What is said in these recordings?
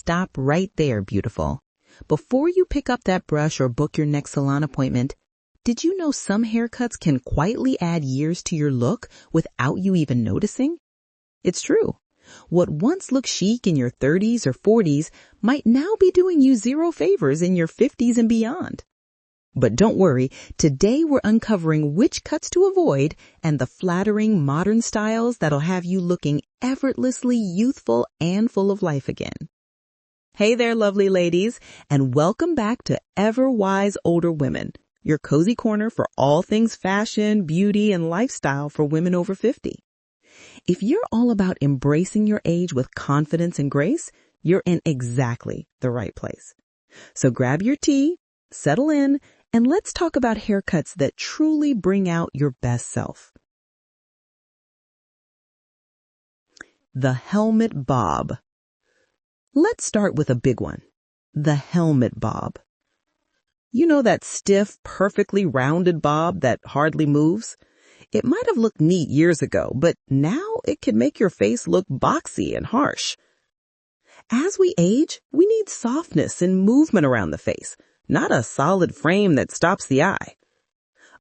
stop right there, beautiful. Before you pick up that brush or book your next salon appointment, did you know some haircuts can quietly add years to your look without you even noticing? It's true. What once looked chic in your 30s or 40s might now be doing you zero favors in your 50s and beyond. But don't worry, today we're uncovering which cuts to avoid and the flattering modern styles that'll have you looking effortlessly youthful and full of life again. Hey there, lovely ladies, and welcome back to EverWise Older Women, your cozy corner for all things fashion, beauty, and lifestyle for women over 50. If you're all about embracing your age with confidence and grace, you're in exactly the right place. So grab your tea, settle in, and let's talk about haircuts that truly bring out your best self. The helmet bob. Let's start with a big one. The helmet bob. You know that stiff, perfectly rounded bob that hardly moves? It might have looked neat years ago, but now it can make your face look boxy and harsh. As we age, we need softness and movement around the face, not a solid frame that stops the eye.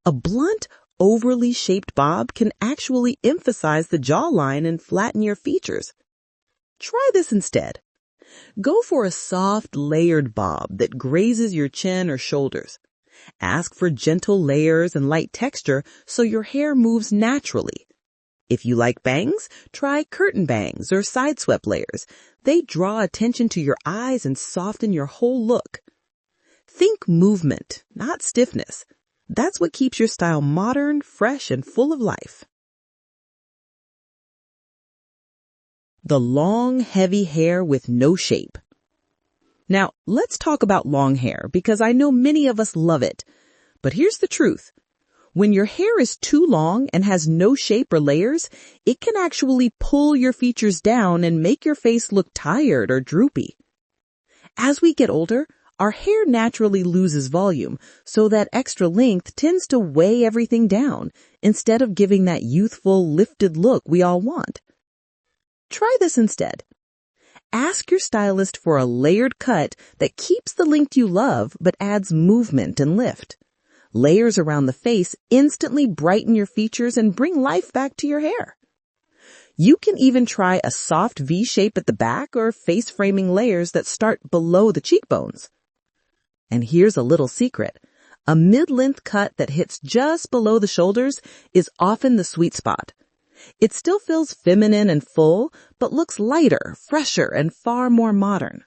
A blunt, overly shaped bob can actually emphasize the jawline and flatten your features. Try this instead. Go for a soft, layered bob that grazes your chin or shoulders. Ask for gentle layers and light texture so your hair moves naturally. If you like bangs, try curtain bangs or side-swept layers. They draw attention to your eyes and soften your whole look. Think movement, not stiffness. That's what keeps your style modern, fresh, and full of life. The long, heavy hair with no shape. Now, let's talk about long hair because I know many of us love it. But here's the truth. When your hair is too long and has no shape or layers, it can actually pull your features down and make your face look tired or droopy. As we get older, our hair naturally loses volume, so that extra length tends to weigh everything down instead of giving that youthful, lifted look we all want. Try this instead. Ask your stylist for a layered cut that keeps the length you love but adds movement and lift. Layers around the face instantly brighten your features and bring life back to your hair. You can even try a soft V shape at the back or face framing layers that start below the cheekbones. And here's a little secret. A mid-length cut that hits just below the shoulders is often the sweet spot. It still feels feminine and full, but looks lighter, fresher, and far more modern.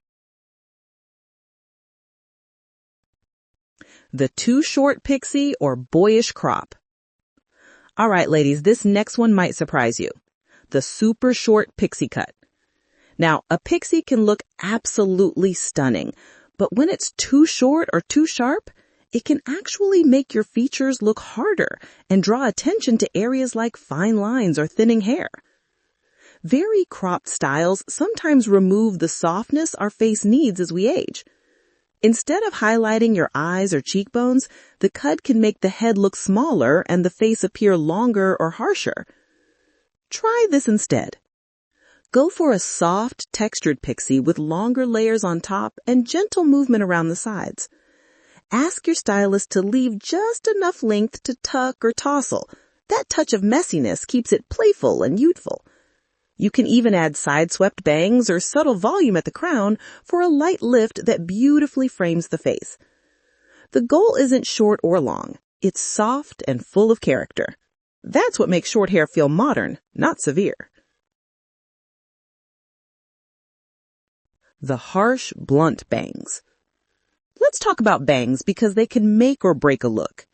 The too short pixie or boyish crop. All right, ladies, this next one might surprise you. The super short pixie cut. Now, a pixie can look absolutely stunning, but when it's too short or too sharp, it can actually make your features look harder and draw attention to areas like fine lines or thinning hair. Very cropped styles sometimes remove the softness our face needs as we age. Instead of highlighting your eyes or cheekbones, the cut can make the head look smaller and the face appear longer or harsher. Try this instead. Go for a soft, textured pixie with longer layers on top and gentle movement around the sides. Ask your stylist to leave just enough length to tuck or tousle. That touch of messiness keeps it playful and youthful. You can even add side-swept bangs or subtle volume at the crown for a light lift that beautifully frames the face. The goal isn't short or long. It's soft and full of character. That's what makes short hair feel modern, not severe. The harsh, blunt bangs. Let's talk about bangs because they can make or break a look.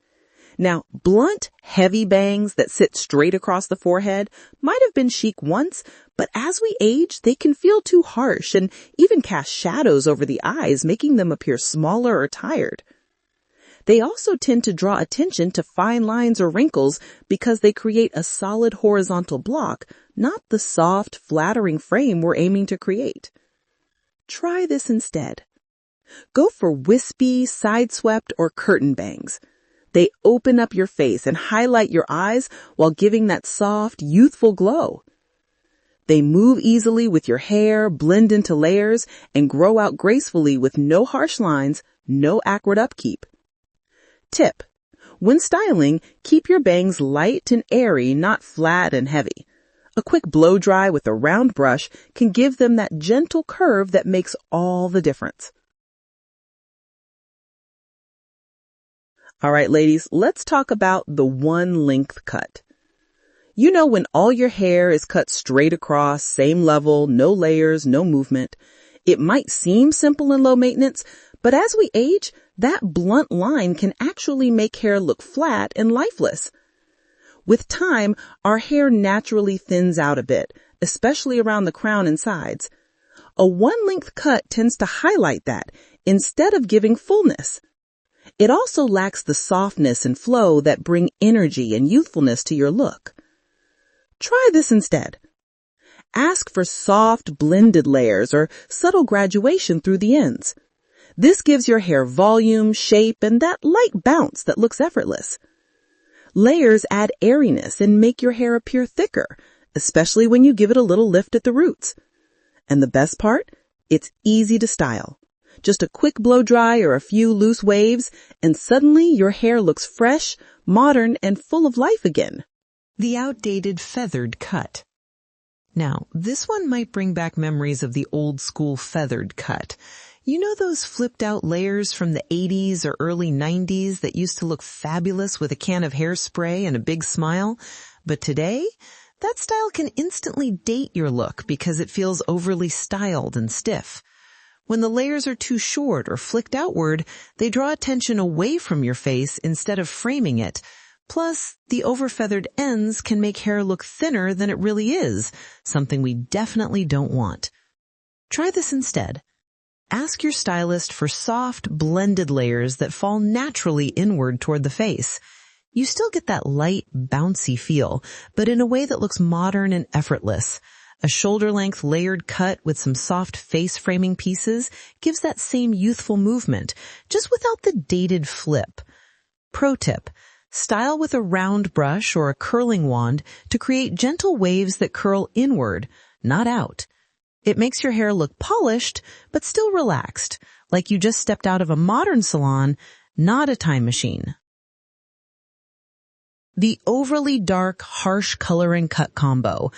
Now, blunt, heavy bangs that sit straight across the forehead might have been chic once, but as we age, they can feel too harsh and even cast shadows over the eyes, making them appear smaller or tired. They also tend to draw attention to fine lines or wrinkles because they create a solid horizontal block, not the soft, flattering frame we're aiming to create. Try this instead. Go for wispy, side-swept, or curtain bangs. They open up your face and highlight your eyes while giving that soft, youthful glow. They move easily with your hair, blend into layers, and grow out gracefully with no harsh lines, no awkward upkeep. Tip: when styling, keep your bangs light and airy, not flat and heavy. A quick blow dry with a round brush can give them that gentle curve that makes all the difference. All right, ladies, let's talk about the one-length cut. You know, when all your hair is cut straight across, same level, no layers, no movement. It might seem simple and low maintenance, but as we age, that blunt line can actually make hair look flat and lifeless. With time, our hair naturally thins out a bit, especially around the crown and sides. A one-length cut tends to highlight that instead of giving fullness. It also lacks the softness and flow that bring energy and youthfulness to your look. Try this instead. Ask for soft, blended layers or subtle graduation through the ends. This gives your hair volume, shape, and that light bounce that looks effortless. Layers add airiness and make your hair appear thicker, especially when you give it a little lift at the roots. And the best part? It's easy to style. Just a quick blow dry or a few loose waves, and suddenly your hair looks fresh, modern, and full of life again. The outdated feathered cut. Now, this one might bring back memories of the old school feathered cut. You know those flipped out layers from the 80s or early 90s that used to look fabulous with a can of hairspray and a big smile? But today, that style can instantly date your look because it feels overly styled and stiff. When the layers are too short or flicked outward, they draw attention away from your face instead of framing it. Plus, the overfeathered ends can make hair look thinner than it really is, something we definitely don't want. Try this instead. Ask your stylist for soft, blended layers that fall naturally inward toward the face. You still get that light, bouncy feel, but in a way that looks modern and effortless. A shoulder-length layered cut with some soft face framing pieces gives that same youthful movement, just without the dated flip. Pro tip: style with a round brush or a curling wand to create gentle waves that curl inward, not out. It makes your hair look polished, but still relaxed, like you just stepped out of a modern salon, not a time machine. The overly dark, harsh color and cut combo.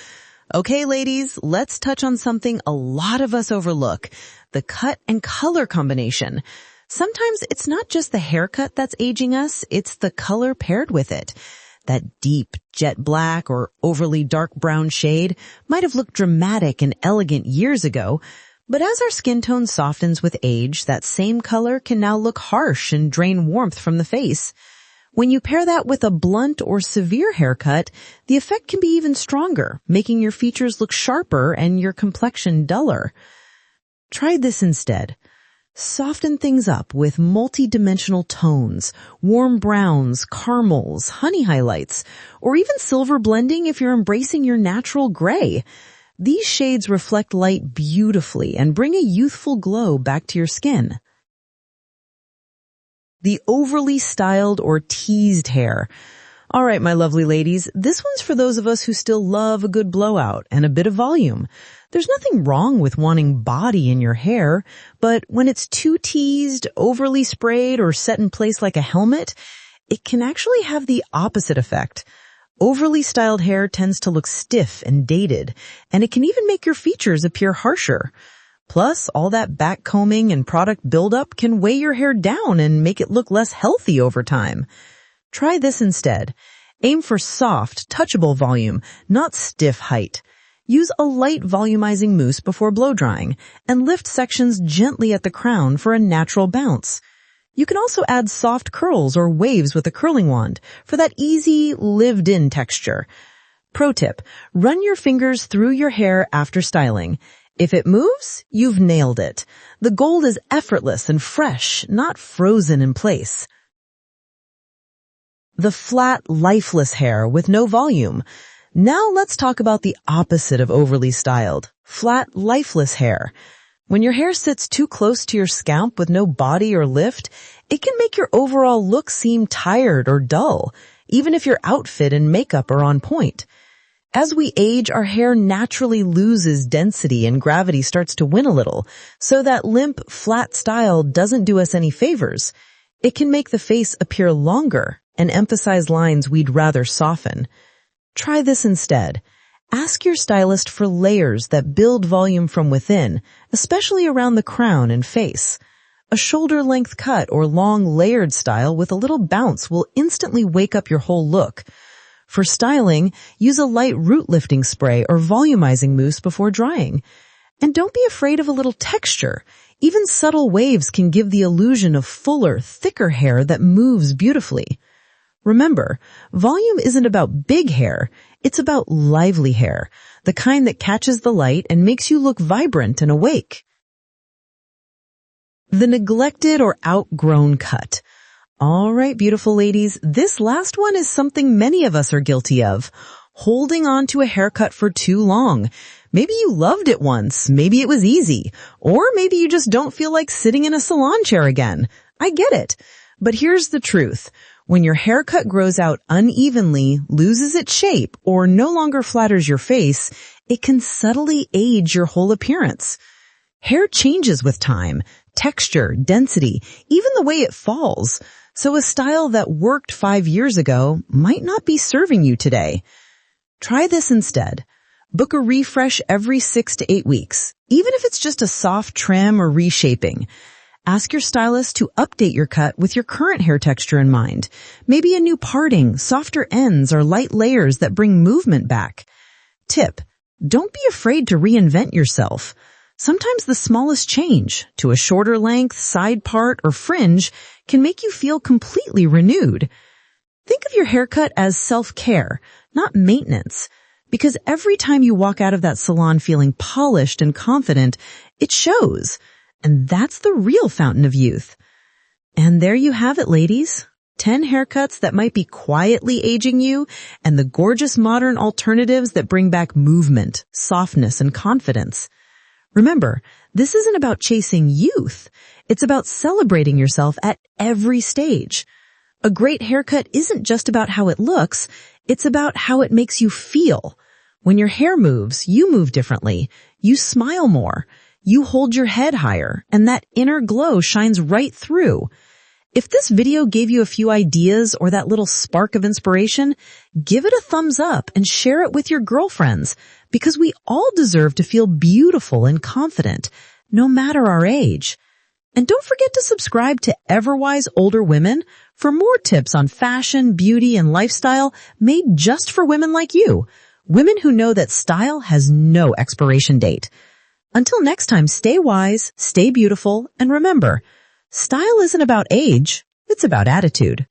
Okay, ladies, let's touch on something a lot of us overlook, the cut and color combination. Sometimes it's not just the haircut that's aging us, it's the color paired with it. That deep jet black or overly dark brown shade might have looked dramatic and elegant years ago, but as our skin tone softens with age, that same color can now look harsh and drain warmth from the face. When you pair that with a blunt or severe haircut, the effect can be even stronger, making your features look sharper and your complexion duller. Try this instead. Soften things up with multi-dimensional tones, warm browns, caramels, honey highlights, or even silver blending if you're embracing your natural gray. These shades reflect light beautifully and bring a youthful glow back to your skin. The overly styled or teased hair. All right, my lovely ladies, this one's for those of us who still love a good blowout and a bit of volume. There's nothing wrong with wanting body in your hair, but when it's too teased, overly sprayed, or set in place like a helmet, it can actually have the opposite effect. Overly styled hair tends to look stiff and dated, and it can even make your features appear harsher. Plus, all that back combing and product buildup can weigh your hair down and make it look less healthy over time. Try this instead. Aim for soft, touchable volume, not stiff height. Use a light volumizing mousse before blow drying, and lift sections gently at the crown for a natural bounce. You can also add soft curls or waves with a curling wand for that easy, lived-in texture. Pro tip: run your fingers through your hair after styling. If it moves, you've nailed it. The gold is effortless and fresh, not frozen in place. The flat, lifeless hair with no volume. Now let's talk about the opposite of overly styled, flat, lifeless hair. When your hair sits too close to your scalp with no body or lift, it can make your overall look seem tired or dull, even if your outfit and makeup are on point. As we age, our hair naturally loses density and gravity starts to win a little, so that limp, flat style doesn't do us any favors. It can make the face appear longer and emphasize lines we'd rather soften. Try this instead. Ask your stylist for layers that build volume from within, especially around the crown and face. A shoulder-length cut or long layered style with a little bounce will instantly wake up your whole look. For styling, use a light root lifting spray or volumizing mousse before drying. And don't be afraid of a little texture. Even subtle waves can give the illusion of fuller, thicker hair that moves beautifully. Remember, volume isn't about big hair, it's about lively hair, the kind that catches the light and makes you look vibrant and awake. The neglected or outgrown cut. All right, beautiful ladies, this last one is something many of us are guilty of. Holding on to a haircut for too long. Maybe you loved it once, maybe it was easy, or maybe you just don't feel like sitting in a salon chair again. I get it. But here's the truth. When your haircut grows out unevenly, loses its shape, or no longer flatters your face, it can subtly age your whole appearance. Hair changes with time, texture, density, even the way it falls. So a style that worked 5 years ago might not be serving you today. Try this instead. Book a refresh every 6 to 8 weeks, even if it's just a soft trim or reshaping. Ask your stylist to update your cut with your current hair texture in mind. Maybe a new parting, softer ends, or light layers that bring movement back. Tip: don't be afraid to reinvent yourself. Sometimes the smallest change to a shorter length, side part, or fringe can make you feel completely renewed. Think of your haircut as self-care, not maintenance, because every time you walk out of that salon feeling polished and confident, it shows. And that's the real fountain of youth. And there you have it, ladies. 10 haircuts that might be quietly aging you, and the gorgeous modern alternatives that bring back movement, softness, and confidence. Remember, this isn't about chasing youth. It's about celebrating yourself at every stage. A great haircut isn't just about how it looks, it's about how it makes you feel. When your hair moves, you move differently. You smile more. You hold your head higher, and that inner glow shines right through. If this video gave you a few ideas or that little spark of inspiration, give it a thumbs up and share it with your girlfriends, because we all deserve to feel beautiful and confident, no matter our age. And don't forget to subscribe to EverWise Older Women for more tips on fashion, beauty, and lifestyle made just for women like you. Women who know that style has no expiration date. Until next time, stay wise, stay beautiful, and remember, style isn't about age, it's about attitude.